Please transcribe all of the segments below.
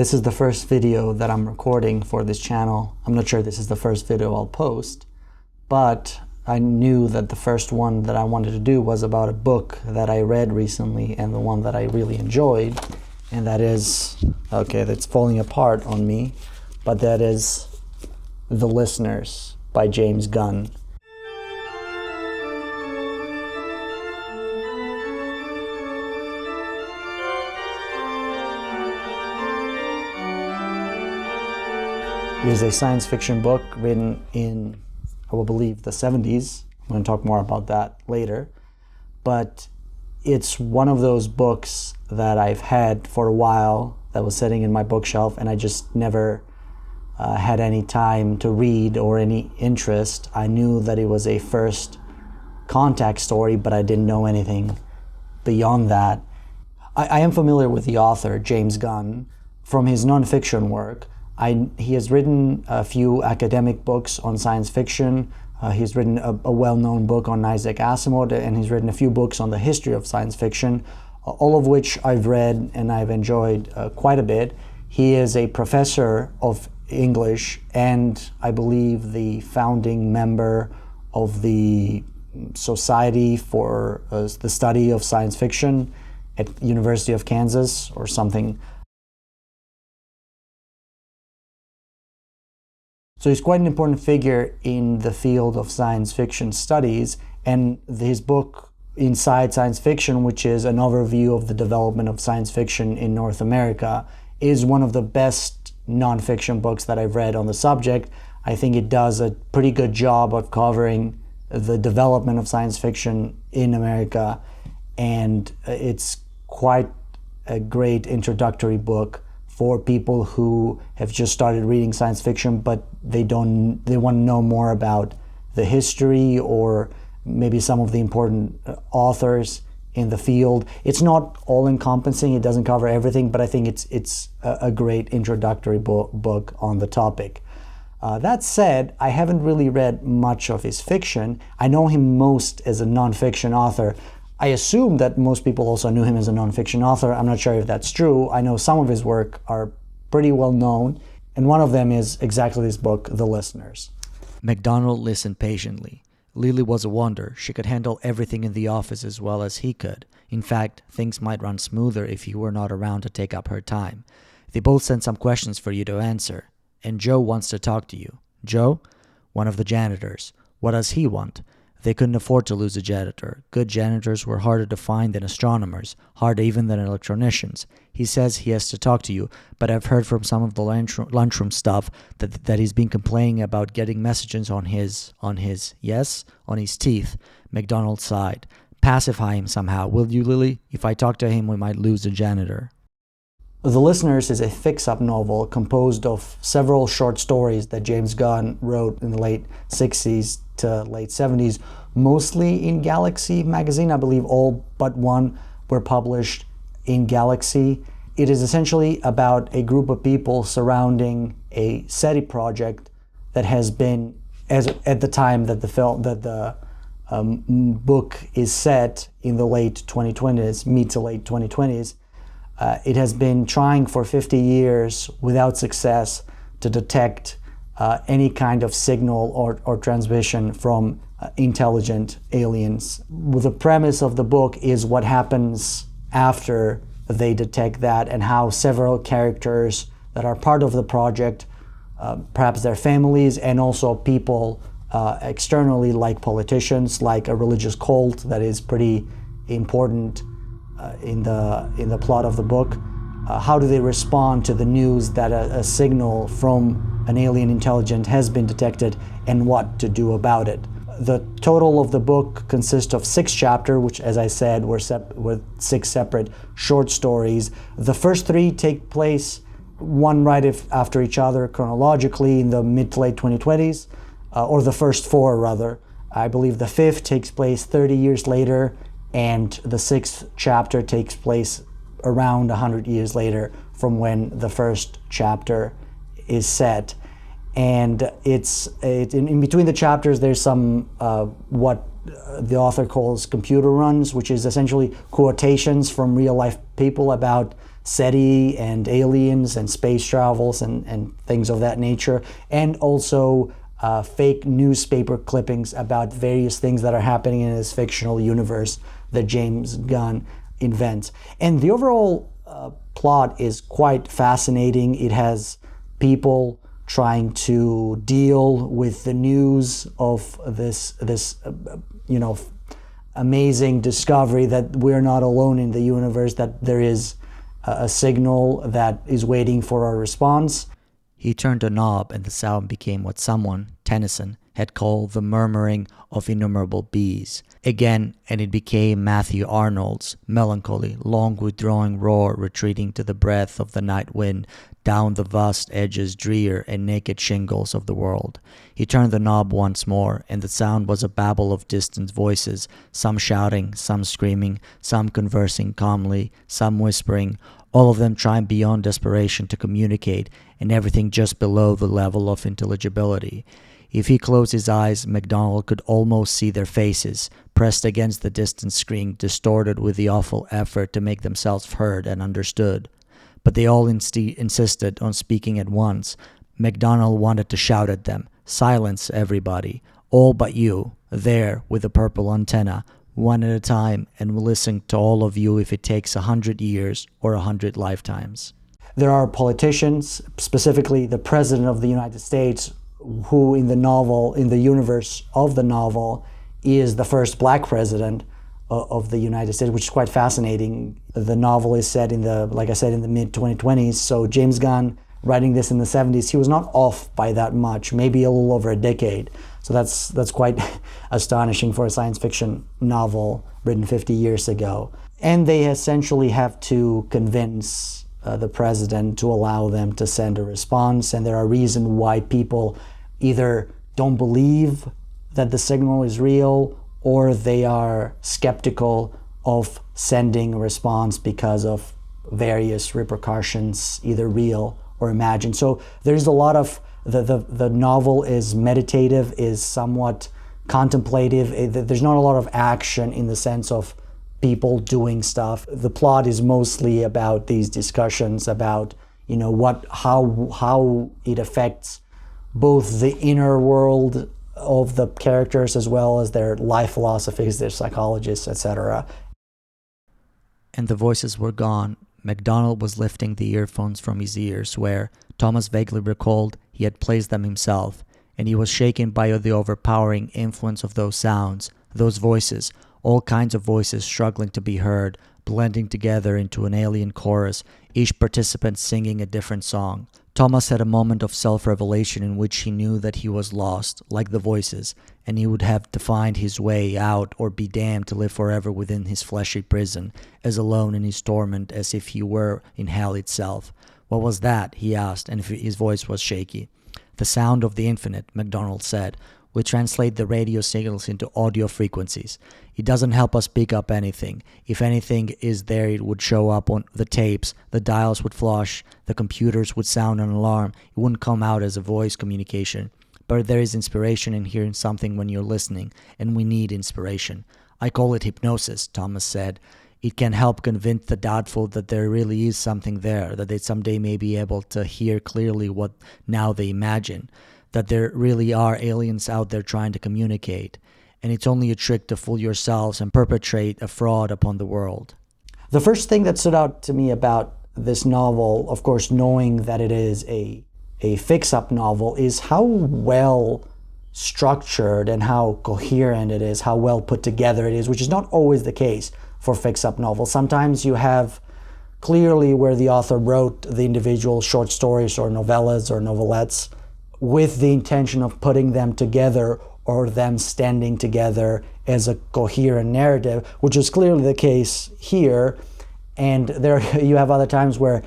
This is the first video that I'm recording for this channel. I'm not sure this is the first video I'll post, but I knew that the first one that I wanted to do was about a book that I read recently and the one that I really enjoyed, and that is, okay, that's falling apart on me, but that is The Listeners by James Gunn. It is a science fiction book written in, I will believe, the 70s. I'm going to talk more about that later. But it's one of those books that I've had for a while that was sitting in my bookshelf, and I just never had any time to read or any interest. I knew that it was a first contact story, but I didn't know anything beyond that. I am familiar with the author, James Gunn, from his nonfiction work. He has written a few academic books on science fiction. He's written a well-known book on Isaac Asimov, and he's written a few books on the history of science fiction, all of which I've read and I've enjoyed quite a bit. He is a professor of English and I believe the founding member of the Society for the Study of Science Fiction at University of Kansas or something. So he's quite an important figure in the field of science fiction studies, and his book Inside Science Fiction, which is an overview of the development of science fiction in North America, is one of the best nonfiction books that I've read on the subject. I think it does a pretty good job of covering the development of science fiction in America, and it's quite a great introductory book for people who have just started reading science fiction, but they want to know more about the history or maybe some of the important authors in the field. It's not all-encompassing, it doesn't cover everything, but I think it's a great introductory book on the topic. That said, I haven't really read much of his fiction. I know him most as a nonfiction author. I assume that most people also knew him as a nonfiction author. I'm not sure if that's true. I know some of his work are pretty well known, and one of them is exactly this book, The Listeners. MacDonald listened patiently. Lily was a wonder. She could handle everything in the office as well as he could. In fact, things might run smoother if he were not around to take up her time. They both sent some questions for you to answer. And Joe wants to talk to you. Joe? One of the janitors. What does he want? They couldn't afford to lose a janitor. Good janitors were harder to find than astronomers, harder even than electronicians. He says he has to talk to you, but I've heard from some of the lunchroom stuff that he's been complaining about getting messages on his teeth. MacDonald sighed. Pacify him somehow, will you, Lily? If I talk to him, we might lose the janitor. The Listeners is a fix-up novel composed of several short stories that James Gunn wrote in the late 60s to late 70s, mostly in Galaxy magazine. I believe all but one were published in Galaxy. It is essentially about a group of people surrounding a SETI project that has been, at the time that the book is set in the late 2020s, mid to late 2020s, it has been trying for 50 years without success to detect any kind of signal or transmission from intelligent aliens. The premise of the book is what happens after they detect that and how several characters that are part of the project, perhaps their families and also people externally like politicians, like a religious cult that is pretty important in the plot of the book. How do they respond to the news that a signal from an alien intelligence has been detected and what to do about it? The total of the book consists of 6 chapters, which, as I said, were 6 separate short stories. The first 3 take place one right after each other chronologically in the mid to late 2020s, or the first 4 rather. I believe the 5th takes place 30 years later, and the 6th chapter takes place around 100 years later from when the first chapter is set. And in between the chapters there's some what the author calls computer runs, which is essentially quotations from real life people about SETI and aliens and space travels and things of that nature, and also fake newspaper clippings about various things that are happening in this fictional universe that James Gunn invents. And the overall plot is quite fascinating. It has people trying to deal with the news of this amazing discovery that we're not alone in the universe, that there is a signal that is waiting for our response. He turned a knob and the sound became what someone, Tennyson, had called the murmuring of innumerable bees. Again, and it became Matthew Arnold's melancholy, long withdrawing roar retreating to the breath of the night wind down the vast edges drear and naked shingles of the world. He turned the knob once more, and the sound was a babble of distant voices, some shouting, some screaming, some conversing calmly, some whispering, all of them trying beyond desperation to communicate, and everything just below the level of intelligibility. If he closed his eyes, MacDonald could almost see their faces, pressed against the distant screen, distorted with the awful effort to make themselves heard and understood. But they all insisted on speaking at once. MacDonald wanted to shout at them, "Silence, everybody, all but you, there with the purple antenna, one at a time, and we'll listen to all of you if it takes 100 years or 100 lifetimes." There are politicians, specifically the President of the United States, who in the novel, in the universe of the novel, is the first black president of the United States, which is quite fascinating. The novel is set in the, like I said, in the mid-2020s. So James Gunn, writing this in the 70s, he was not off by that much, maybe a little over a decade. So that's quite astonishing for a science fiction novel written 50 years ago. And they essentially have to convince the president to allow them to send a response. And there are reasons why people either don't believe that the signal is real, or they are skeptical of sending a response because of various repercussions, either real or imagined. So there's a lot of, the novel is meditative, is somewhat contemplative. There's not a lot of action in the sense of people doing stuff. The plot is mostly about these discussions about, how it affects both the inner world of the characters as well as their life philosophies, their psychologists, etc. And the voices were gone. MacDonald was lifting the earphones from his ears where, Thomas vaguely recalled, he had placed them himself, and he was shaken by the overpowering influence of those sounds, those voices, all kinds of voices struggling to be heard, blending together into an alien chorus, each participant singing a different song. Thomas had a moment of self-revelation in which he knew that he was lost, like the voices, and he would have to find his way out or be damned to live forever within his fleshy prison, as alone in his torment as if he were in hell itself. "What was that?" he asked, and his voice was shaky. "The sound of the infinite," MacDonald said. "We translate the radio signals into audio frequencies. It doesn't help us pick up anything. If anything is there, it would show up on the tapes, the dials would flash, the computers would sound an alarm. It wouldn't come out as a voice communication. But there is inspiration in hearing something when you're listening, and we need inspiration. I call it hypnosis," Thomas said. "It can help convince the doubtful that there really is something there, that they someday may be able to hear clearly what now they imagine, that there really are aliens out there trying to communicate, and it's only a trick to fool yourselves and perpetrate a fraud upon the world." The first thing that stood out to me about this novel, of course, knowing that it is a fix-up novel, is how well structured and how coherent it is, how well put together it is, which is not always the case for fix-up novels. Sometimes you have clearly where the author wrote the individual short stories or novellas or novelettes with the intention of putting them together or them standing together as a coherent narrative, which is clearly the case here. And there you have other times where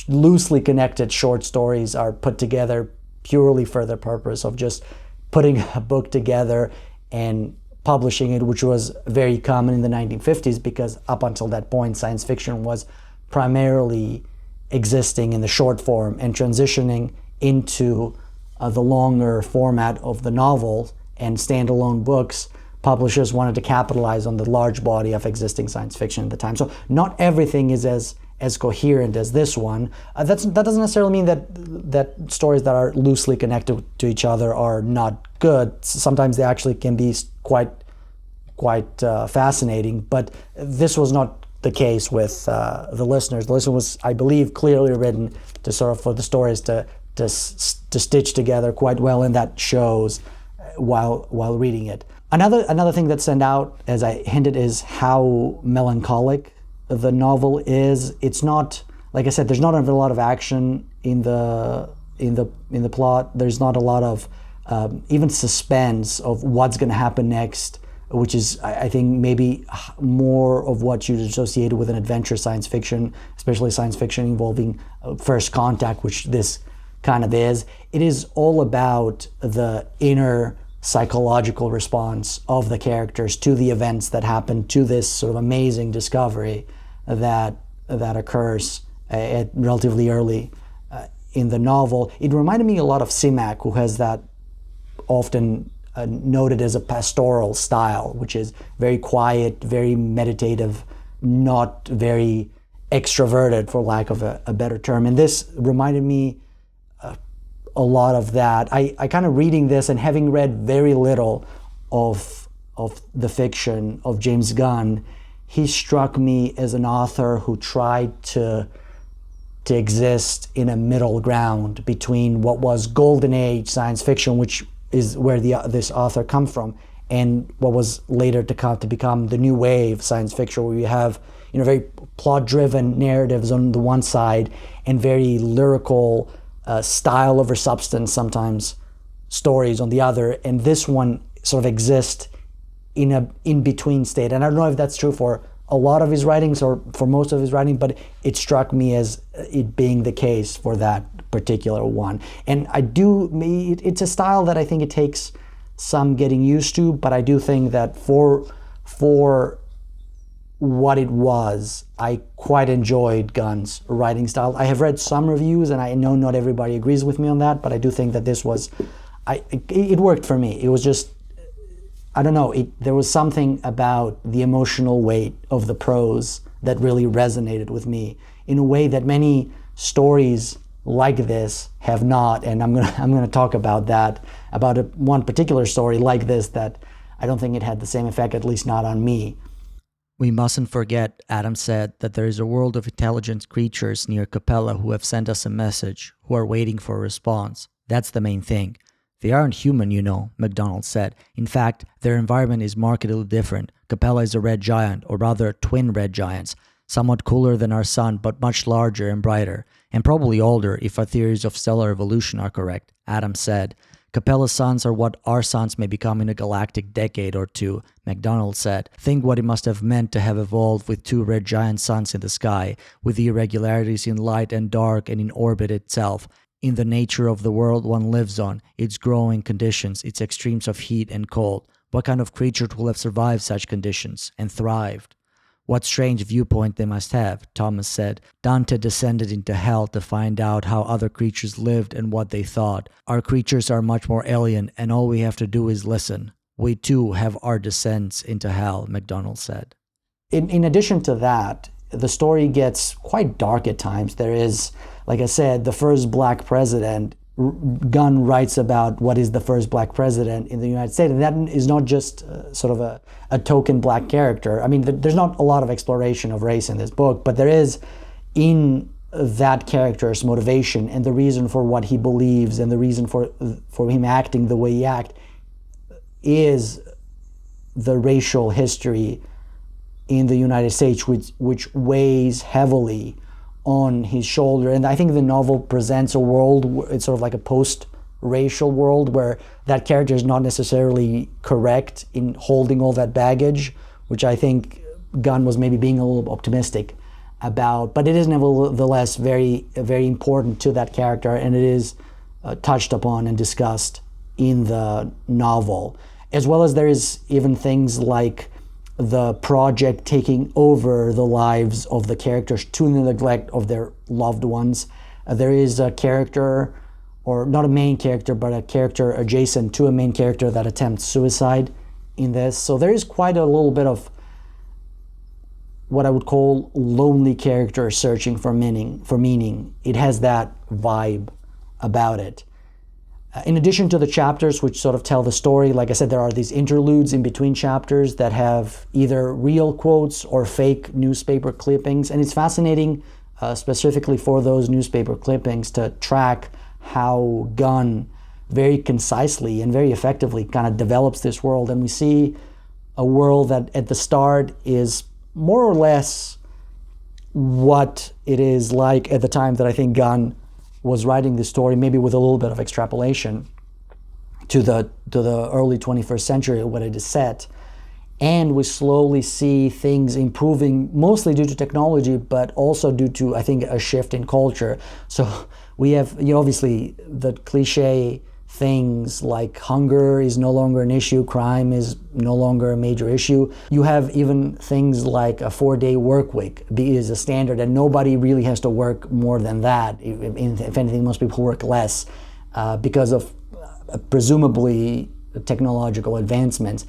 loosely connected short stories are put together purely for the purpose of just putting a book together and publishing it, which was very common in the 1950s because up until that point science fiction was primarily existing in the short form and transitioning into the longer format of the novels and standalone books. Publishers wanted to capitalize on the large body of existing science fiction at the time. So not everything is as as coherent as this one. That doesn't necessarily mean that stories that are loosely connected to each other are not good. Sometimes they actually can be quite fascinating, but this was not the case with The Listeners. The Listener was, I believe, clearly written to sort of for the stories to stitch together quite well, and that shows while reading it. Another thing that stand out, as I hinted, is how melancholic the novel is. It's not, like I said, there's not a lot of action in the plot. There's not a lot of even suspense of what's going to happen next, which is, I think, maybe more of what you'd associate with an adventure science fiction, especially science fiction involving first contact, which this kind of is. It is all about the inner psychological response of the characters to the events that happen, to this sort of amazing discovery that occurs at relatively early in the novel. It reminded me a lot of Simak, who has that often noted as a pastoral style, which is very quiet, very meditative, not very extroverted, for lack of a better term. And this reminded me a lot of that. I kind of reading this and having read very little of the fiction of James Gunn, he struck me as an author who tried to exist in a middle ground between what was golden age science fiction, which is where this author come from, and what was later to become the new wave science fiction, where you have very plot-driven narratives on the one side and very lyrical style over substance, sometimes stories on the other. And this one sort of exists in a in-between state. And I don't know if that's true for a lot of his writings or for most of his writing, but it struck me as it being the case for that particular one. And it's a style that I think it takes some getting used to, but I do think that for what it was, I quite enjoyed Gunn's writing style. I have read some reviews, and I know not everybody agrees with me on that, but I do think that this was, it worked for me. It was just, I don't know, there was something about the emotional weight of the prose that really resonated with me in a way that many stories like this have not. And I'm gonna talk about that, about one particular story like this that I don't think it had the same effect, at least not on me. We mustn't forget, Adam said, that there is a world of intelligent creatures near Capella who have sent us a message, who are waiting for a response. That's the main thing. They aren't human, MacDonald said. In fact, their environment is markedly different. Capella is a red giant, or rather twin red giants, somewhat cooler than our sun, but much larger and brighter, and probably older if our theories of stellar evolution are correct, Adam said. Capella's suns are what our suns may become in a galactic decade or two, MacDonald said. Think what it must have meant to have evolved with two red giant suns in the sky, with the irregularities in light and dark and in orbit itself, in the nature of the world one lives on, its growing conditions, its extremes of heat and cold. What kind of creature will have survived such conditions and thrived? What strange viewpoint they must have, Thomas said. Dante descended into hell to find out how other creatures lived and what they thought. Our creatures are much more alien, and all we have to do is listen. We too have our descents into hell, MacDonald said. In addition to that, the story gets quite dark at times. There is, like I said, the first black president. Gunn writes about what is the first black president in the United States, and that is not just sort of a token black character. I mean, there's not a lot of exploration of race in this book, but there is in that character's motivation and the reason for what he believes and the reason for him acting the way he acts is the racial history in the United States, which weighs heavily on his shoulder. And I think the novel presents a world, it's sort of like a post-racial world where that character is not necessarily correct in holding all that baggage, which I think Gunn was maybe being a little optimistic about. But it is nevertheless very, very important to that character, and it is touched upon and discussed in the novel. As well as there is even things like the project taking over the lives of the characters to the neglect of their loved ones. There is a character, or not a main character, but a character adjacent to a main character that attempts suicide in this. So there is quite a little bit of what I would call lonely character searching for meaning. It has that vibe about it. In addition to the chapters which sort of tell the story, like I said, there are these interludes in between chapters that have either real quotes or fake newspaper clippings. And it's fascinating, specifically for those newspaper clippings, to track how Gunn very concisely and very effectively kind of develops this world. And we see a world that at the start is more or less what it is like at the time that I think Gunn was writing this story, maybe with a little bit of extrapolation to the early 21st century when it is set. And we slowly see things improving, mostly due to technology, but also due to, I think, a shift in culture. So we have, obviously, the cliche things like hunger is no longer an issue, crime is no longer a major issue. You have even things like a 4-day work week is a standard, and nobody really has to work more than that. If anything, most people work less because of presumably technological advancements,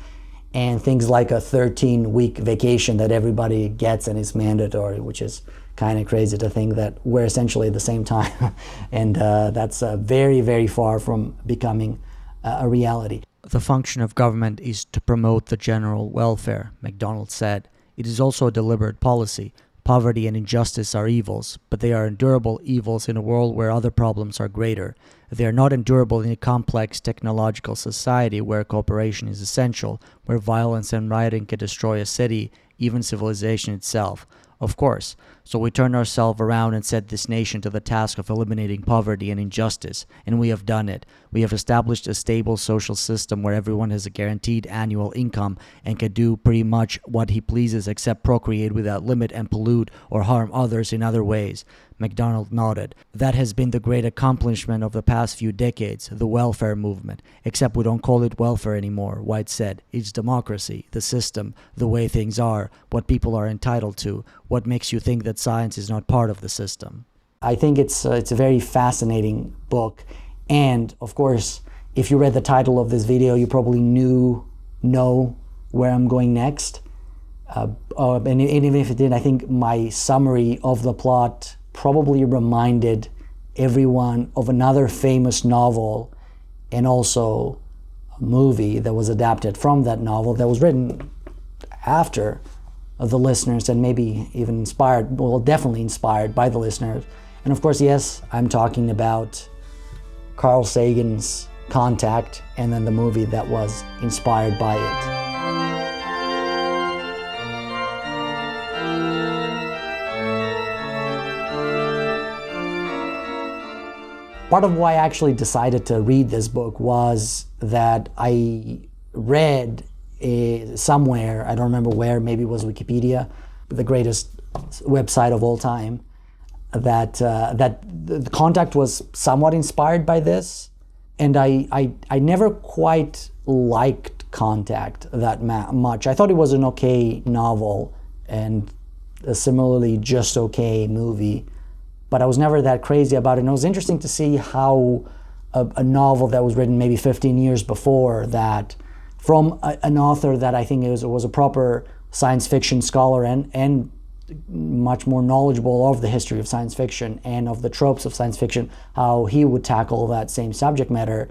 and things like a 13-week vacation that everybody gets and is mandatory, which is kind of crazy to think that we're essentially at the same time. And that's very, very far from becoming a reality. The function of government is to promote the general welfare, MacDonald said. It is also a deliberate policy. Poverty and injustice are evils, but they are endurable evils in a world where other problems are greater. They are not endurable in a complex technological society where cooperation is essential, where violence and rioting can destroy a city, even civilization itself. Of course. So we turned ourselves around and set this nation to the task of eliminating poverty and injustice, and we have done it. We have established a stable social system where everyone has a guaranteed annual income and can do pretty much what he pleases except procreate without limit and pollute or harm others in other ways. MacDonald nodded. That has been the great accomplishment of the past few decades, the welfare movement. Except we don't call it welfare anymore, White said. It's democracy, the system, the way things are, what people are entitled to. What makes you think that science is not part of the system? I think it's a very fascinating book. And of course, if you read the title of this video, you probably know where I'm going next. And even if it didn't, I think my summary of the plot probably reminded everyone of another famous novel and also a movie that was adapted from that novel that was written after the listeners and maybe even inspired, well, definitely inspired by the listeners. And of course, yes, I'm talking about Carl Sagan's Contact and then the movie that was inspired by it. Part of why I actually decided to read this book was that I read somewhere, I don't remember where, maybe it was Wikipedia, the greatest website of all time, that the Contact was somewhat inspired by this, and I never quite liked Contact that much. I thought it was an okay novel and a similarly just okay movie, but I was never that crazy about it. And it was interesting to see how a novel that was written maybe 15 years before that, from an author that I think was a proper science fiction scholar and much more knowledgeable of the history of science fiction and of the tropes of science fiction, how he would tackle that same subject matter.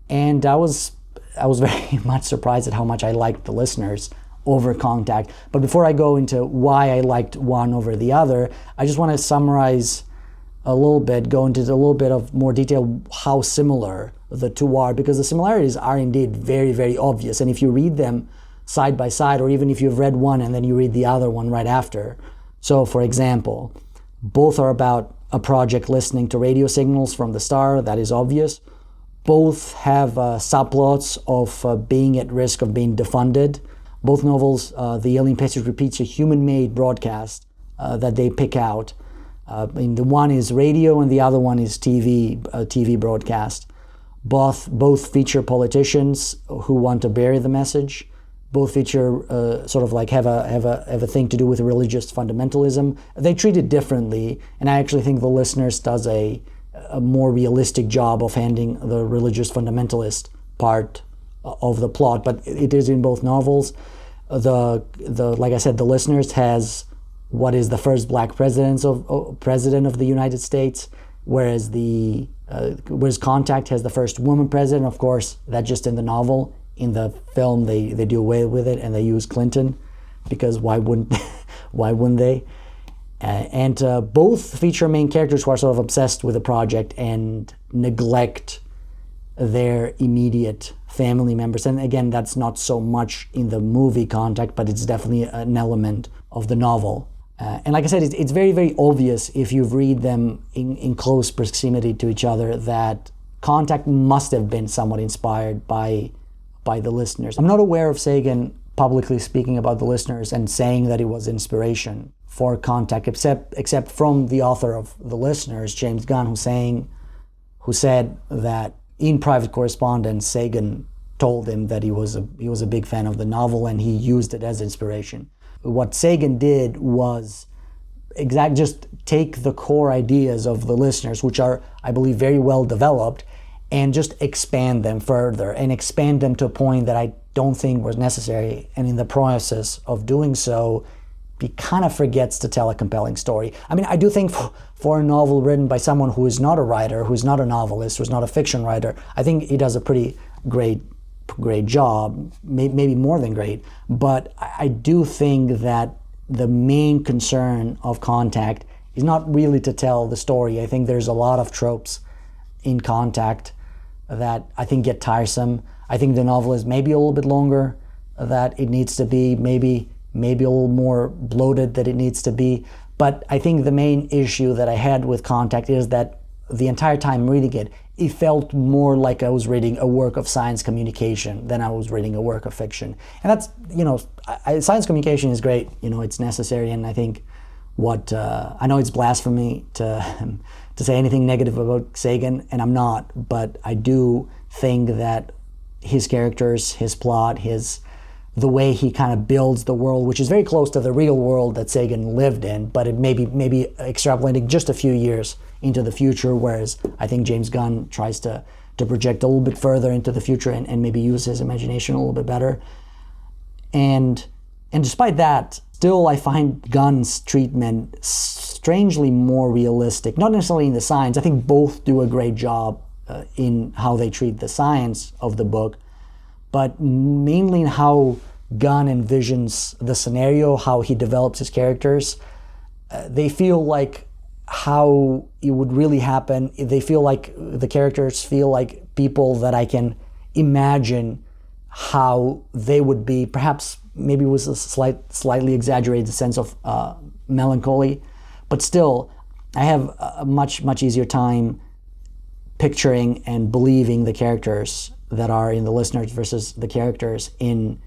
And I was very much surprised at how much I liked The Listeners over Contact. But before I go into why I liked one over the other, I just want to summarize a little bit, go into a little bit of more detail how similar the two are, because the similarities are indeed very, very obvious. And if you read them side by side, or even if you've read one and then you read the other one right after. So for example, both are about a project listening to radio signals from the star, that is obvious. Both have subplots of being at risk of being defunded. Both novels, the alien passage repeats a human-made broadcast that they pick out. The one is radio and the other one is TV broadcast. Both feature politicians who want to bury the message. Both feature sort of like have a thing to do with religious fundamentalism. They treat it differently, and I actually think The Listeners does a more realistic job of handling the religious fundamentalist part of the plot, but it is in both novels. the like I said, the listeners has what is the first black president of the United States, whereas Contact has the first woman president. Of course, that's just in the novel. In the film, they do away with it and they use Clinton, because why wouldn't why wouldn't they? And both feature main characters who are sort of obsessed with the project and neglect their immediate family members. And again, that's not so much in the movie Contact, but it's definitely an element of the novel. And like I said, it's very, very obvious if you read them in close proximity to each other that Contact must have been somewhat inspired by the listeners. I'm not aware of Sagan publicly speaking about the listeners and saying that it was inspiration for Contact, except from the author of the listeners, James Gunn, who said that in private correspondence, Sagan told him that he was a big fan of the novel and he used it as inspiration. What Sagan did was just take the core ideas of the listeners, which are, I believe, very well developed, and just expand them further and expand them to a point that I don't think was necessary. And in the process of doing so, he kind of forgets to tell a compelling story. I mean, I do think for a novel written by someone who is not a writer, who's not a novelist, who's not a fiction writer, I think he does a pretty great job, maybe more than great. But I do think that the main concern of Contact is not really to tell the story. I think there's a lot of tropes in Contact that I think get tiresome. I think the novel is maybe a little bit longer that it needs to be, maybe a little more bloated than it needs to be. But I think the main issue that I had with Contact is that the entire time reading it, it felt more like I was reading a work of science communication than I was reading a work of fiction. And that's, science communication is great, it's necessary. And I think I know it's blasphemy to say anything negative about Sagan, and I'm not, but I do think that his characters, his plot, the way he kind of builds the world, which is very close to the real world that Sagan lived in, but it maybe extrapolating just a few years into the future, whereas I think James Gunn tries to project a little bit further into the future and maybe use his imagination a little bit better. And despite that, still I find Gunn's treatment strangely more realistic, not necessarily in the science. I think both do a great job in how they treat the science of the book, but mainly in how Gunn envisions the scenario, how he develops his characters. They feel like how it would really happen. They feel like the characters feel like people that I can imagine how they would be, perhaps maybe with a slightly exaggerated sense of melancholy, but still I have a much easier time picturing and believing the characters that are in the listeners versus the characters in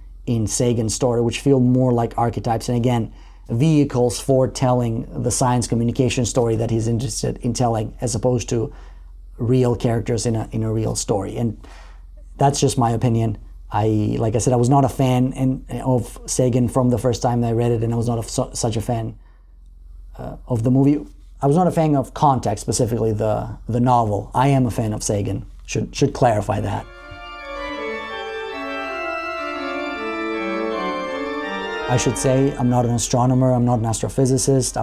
Sagan's story, which feel more like archetypes and again vehicles for telling the science communication story that he's interested in telling, as opposed to real characters in a real story. And that's just my opinion. Like I said, I was not a fan of Sagan from the first time I read it, and I was not such a fan of the movie. I was not a fan of Contact, specifically the novel. I am a fan of Sagan. Should clarify that. I should say I'm not an astronomer, I'm not an astrophysicist,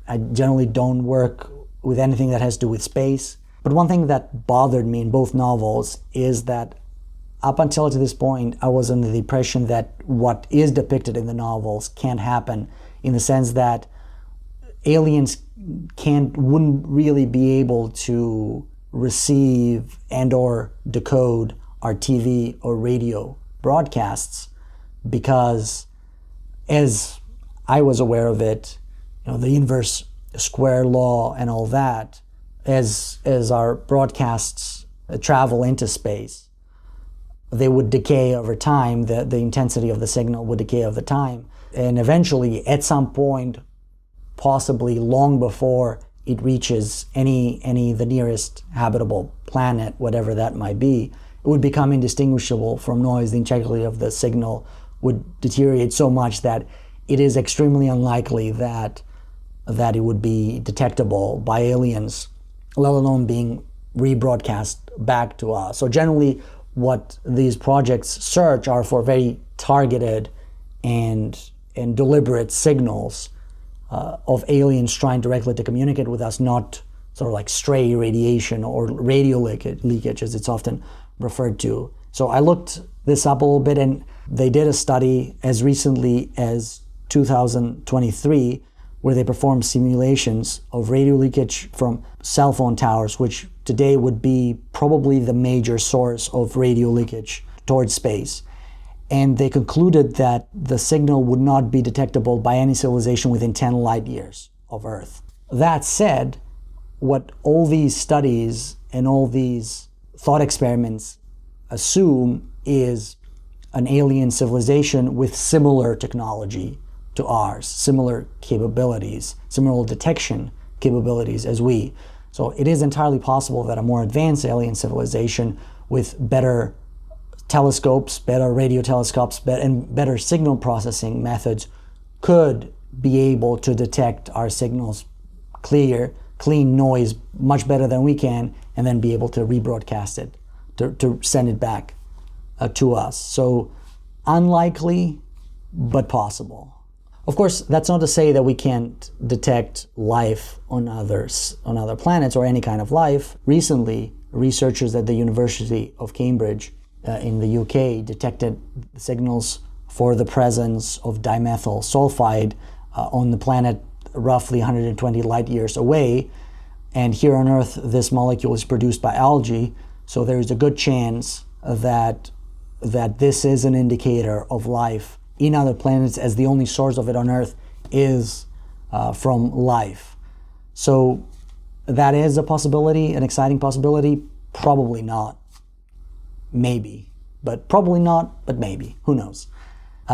I generally don't work with anything that has to do with space. But one thing that bothered me in both novels is that up until to this point, I was under the impression that what is depicted in the novels can't happen, in the sense that aliens wouldn't really be able to receive and or decode our TV or radio broadcasts, because as I was aware of it, the inverse square law and all that, as our broadcasts travel into space, they would decay over time. The intensity of the signal would decay over time, and eventually, at some point, possibly long before it reaches the nearest habitable planet, whatever that might be, it would become indistinguishable from noise. The integrity of the signal would deteriorate so much that it is extremely unlikely that it would be detectable by aliens, let alone being rebroadcast back to us. So generally, what these projects search are for very targeted and deliberate signals of aliens trying directly to communicate with us, not sort of like stray radiation or radio leakage, as it's often referred to. So I looked this up a little bit, and they did a study as recently as 2023 where they performed simulations of radio leakage from cell phone towers, which today would be probably the major source of radio leakage towards space. And they concluded that the signal would not be detectable by any civilization within 10 light years of Earth. That said, what all these studies and all these thought experiments assume is an alien civilization with similar technology to ours, similar capabilities, similar detection capabilities as we. So it is entirely possible that a more advanced alien civilization with better telescopes, better radio telescopes, and better signal processing methods could be able to detect our signals clean noise much better than we can, and then be able to rebroadcast it, to send it back to us. So unlikely, but possible. Of course, that's not to say that we can't detect life on other planets or any kind of life. Recently, researchers at the University of Cambridge in the UK detected signals for the presence of dimethyl sulfide on the planet roughly 120 light years away. And here on Earth, this molecule is produced by algae, so there is a good chance that this is an indicator of life in other planets, as the only source of it on Earth is from life. So that is a possibility, an exciting possibility. Probably not. Maybe. But probably not, but maybe. Who knows?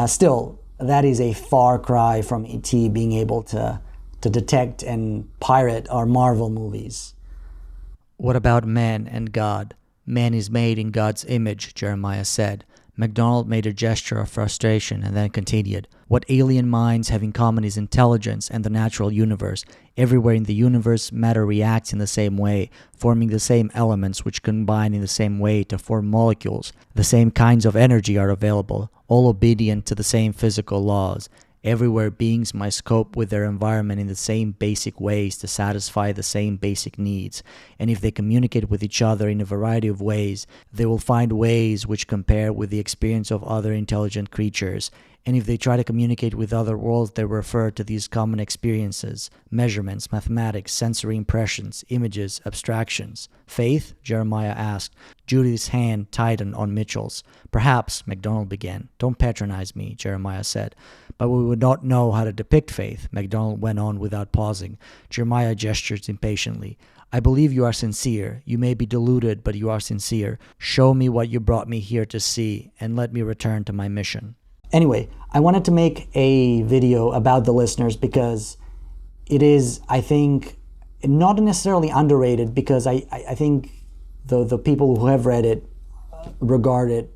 Still, that is a far cry from E.T. being able to detect and pirate our Marvel movies. What about man and God? Man is made in God's image, Jeremiah said. MacDonald made a gesture of frustration and then continued. What alien minds have in common is intelligence and the natural universe. Everywhere in the universe, matter reacts in the same way, forming the same elements which combine in the same way to form molecules. The same kinds of energy are available, all obedient to the same physical laws. Everywhere beings must cope with their environment in the same basic ways to satisfy the same basic needs. And if they communicate with each other in a variety of ways, they will find ways which compare with the experience of other intelligent creatures. And if they try to communicate with other worlds, they refer to these common experiences, measurements, mathematics, sensory impressions, images, abstractions. Faith? Jeremiah asked. Judy's hand tightened on Mitchell's. Perhaps, MacDonald began. Don't patronize me, Jeremiah said. But we would not know how to depict faith, MacDonald went on without pausing. Jeremiah gestured impatiently. I believe you are sincere. You may be deluded, but you are sincere. Show me what you brought me here to see, and let me return to my mission. Anyway, I wanted to make a video about the listeners because it is, I think, not necessarily underrated, because I think the people who have read it regard it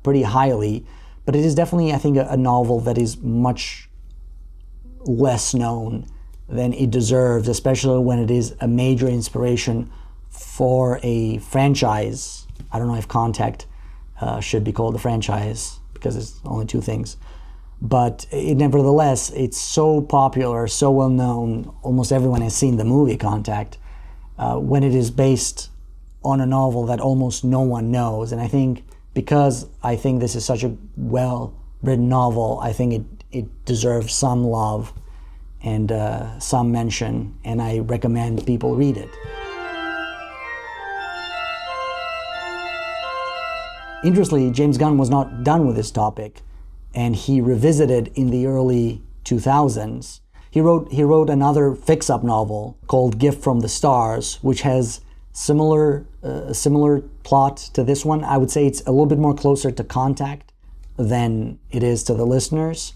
pretty highly, but it is definitely, I think, a novel that is much less known than it deserves, especially when it is a major inspiration for a franchise. I don't know if Contact should be called a franchise, because it's only two things. But nevertheless, it's so popular, so well known, almost everyone has seen the movie Contact, when it is based on a novel that almost no one knows. And I think because I think this is such a well-written novel, I think it deserves some love and some mention, and I recommend people read it. Interestingly, James Gunn was not done with this topic, and he revisited in the early 2000s. He wrote another fix-up novel called Gift from the Stars, which has similar plot to this one. I would say it's a little bit more closer to Contact than it is to The Listeners,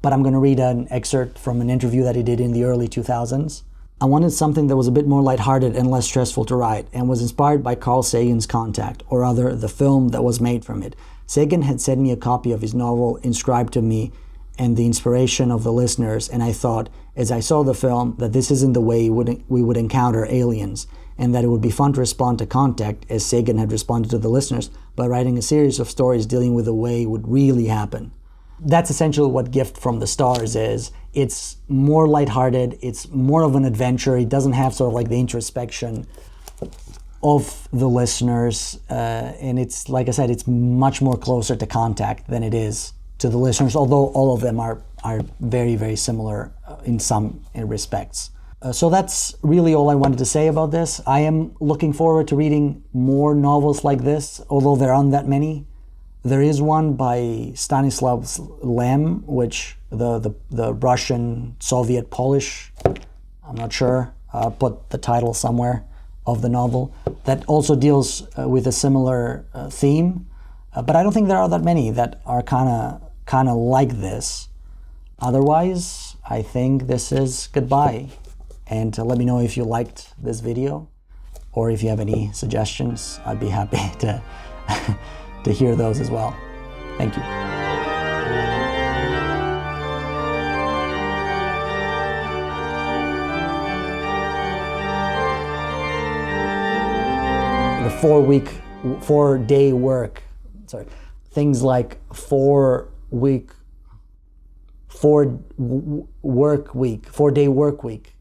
but I'm going to read an excerpt from an interview that he did in the early 2000s. I wanted something that was a bit more lighthearted and less stressful to write, and was inspired by Carl Sagan's Contact, or rather, the film that was made from it. Sagan had sent me a copy of his novel, inscribed to me, and the inspiration of The Listeners, and I thought, as I saw the film, that this isn't the way we would encounter aliens, and that it would be fun to respond to Contact, as Sagan had responded to The Listeners, by writing a series of stories dealing with the way it would really happen. That's essentially what Gift from the Stars is. It's more lighthearted, it's more of an adventure. It doesn't have sort of like the introspection of the listeners, and it's, like I said, it's much more closer to Contact than it is to the listeners, although all of them are very, very similar in some respects. So that's really all I wanted to say about this. I am looking forward to reading more novels like this, although there aren't that many. There is one by Stanislav Lem, which the Russian, Soviet, Polish, I'm not sure, put the title somewhere of the novel, that also deals with a similar theme. But I don't think there are that many that are kind of like this. Otherwise, I think this is goodbye. And let me know if you liked this video, or if you have any suggestions. I'd be happy to to hear those as well. Thank you. The 4-day work, things like 4-day work week,